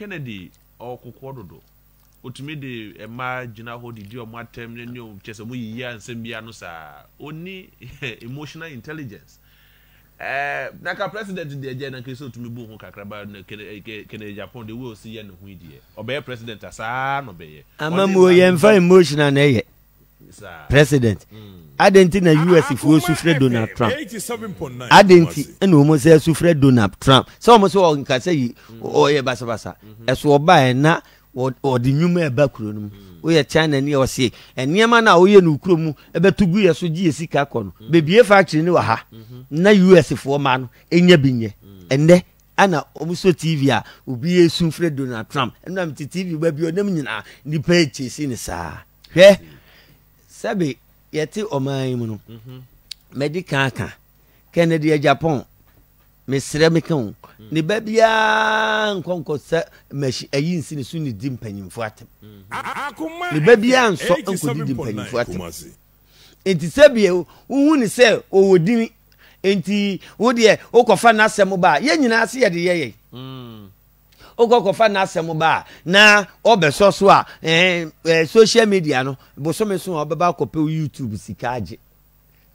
Kennedy or Kokodo. Utumi de ema jina ho di o matem ne o chese mo yiya nsem bia no sa oni emotional intelligence naka president de eje na keso utumi bu ho kakraba na kene Japan de we see ye ne ho die obey president asa no be amamu ye mfa emotional na ye president adenti na US fu sufre Donald Trump 87.9 adenti na o mo se sufre Donald Trump so mo so nka say o ye basa eso oba na or the nyuma eba kuro no we ye China ni o se enema na o ye no kuro mu ebetugu ye so gi esika kɔ no bebie factory ni wa ha na US fo ma no enya binye ende ana omuso TV a obi esu fre Donald Trump ena mti TV ba bi onam nyina ni page si ni saa hwɛ sabe yete oman mu no medical ka Kennedy Agyapong mesre mekan ni babia nkonko sa machi ayi nsi ne so ni di mpanyimfo atem ni babia nso nko di mpanyimfo atem enti sabie wu ni se owodini enti wo de okofa na asem ba ye nyina ase ye de ye okofa na asem ba na obeso so a social media no bosome so obeba kope YouTube sikaje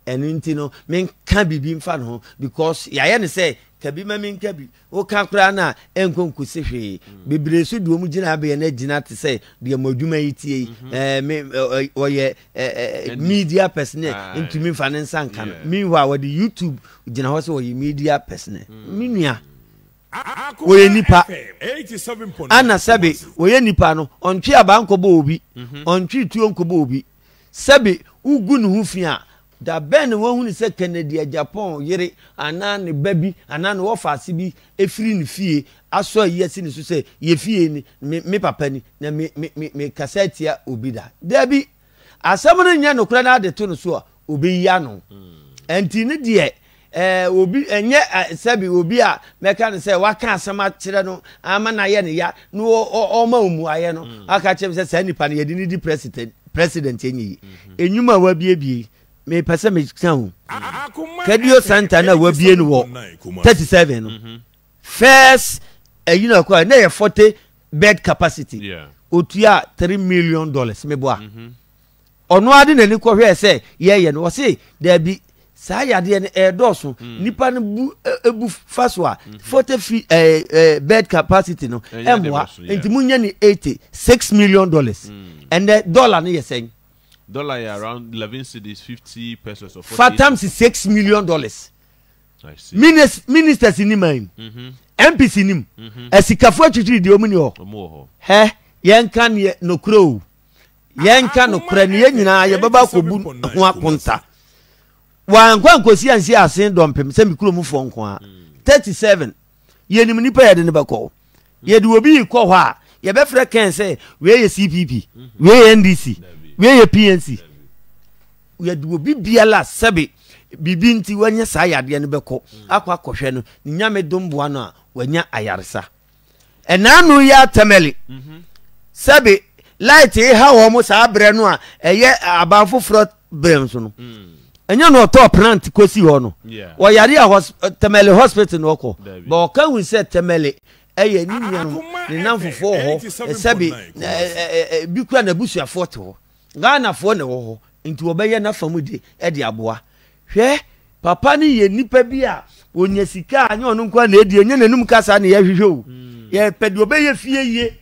enti no men ka bibi mfa no because ya ne say kabi mamin kabi o ka kura na enkonku se hwe bebre so duo mu gina be na gina te say de madwuma yitie oye media person into me fa ne nsanka no meanwhile with the YouTube gina ho se oye media person minua oye nipa 87.9 ana sabe oye nipa no ontwe abanko bo obi ontwe tuo nko obi sabe ugu no hu fia da ben wo hu ni se Kennedy Agyapong yere ana ne babi ana ne wo faase bi efiri ne fie aso yesi ne so se ye fie ni me papa ni na me kasetia obi da bi asam no nya no kura na de to no so obi ya no enti ne de obi enye sabi obi a meka ne se waka asam a kire no ama na ye ne ya no o ma omu aye no aka chem se sa nipa ne ye di ni president enyi enyuma wa biebie me pese me kan Kadio Santa na wabie no wo 37 no first you know kwa na 40 bed capacity otua $3 million me boa ono ade na ni ko hwe se ye no wo se da bi saa yade ne edoso nipa ne bu ebu faso a 40 bed capacity no emwa enti munya ni $86 million and the dollar ne yesen dollar around 11 cedis 50 pesos or 40 fatam $6 million I see ministers in him MPs in him esikafo atwitiri de omuni ho he yenka ne no kro yenka no kra ne nyina ye baba kobu ho akonta wankwa nkosi ansi asen dompem se mikro mu fo nko a 37 ye nim nipa ye de ne bako ye de obi ko ho a ye be frɛ ken se we ye CPP we ye NDC we ye PNC we de obi biala sabe bibi nti wanya sa yade ne beko akwa akohwe no nyame domboa no a wanya ayaresa enanu ya temeli sabe light e ha wo mo sa abre no a eye abanfo front brem so no enya no top plant kosi ho no wo yare a temeli hospital no ko ba o kan wi se temeli eye ni nuano ni namfofo ho sabe bi kwa na busuafo te ho Ghana fo ne ho nti obeye na famude e de aboa hwe papa ni ye nipa bi a onya sika anya onu kwa na edi enya nanum kasa na ye hwehwe o ye pede obeye fie ye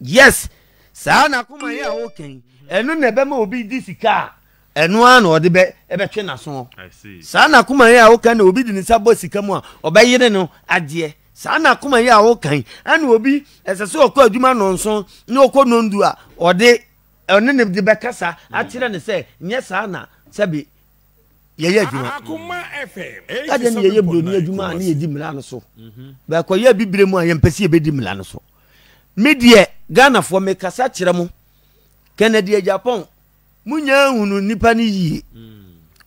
yes saa na kuma ye oken enu na be ma obi di sika enu an ode be twe na so I see saa na kuma ye oken na obi di ni sabo sika mu a obeye no ade saa na kuma ye oken an obi esese okọ adwuma no nso na okọ nondu a ode one ne de be kasa atire ne se nye saa na sabi ye adwuma ade ne ye bro ni adwuma na ye di mla no so ba ko ye bibire mu a ye mpese ye be di mla no so medie Ghana fo me kasa kire mu Kennedy Agyapong munya hunu nipa ni yie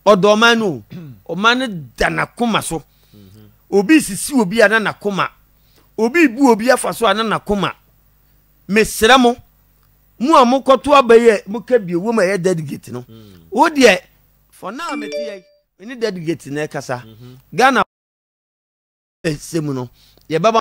odoma no o man dana koma so obi sisi obi ana na koma obi bu obi afaso ana na koma mesra mo mu amokoto abaye muka bi wo ma ye delegate no wo de for now meti ye ni delegate na kasa Ghana semu no ye baba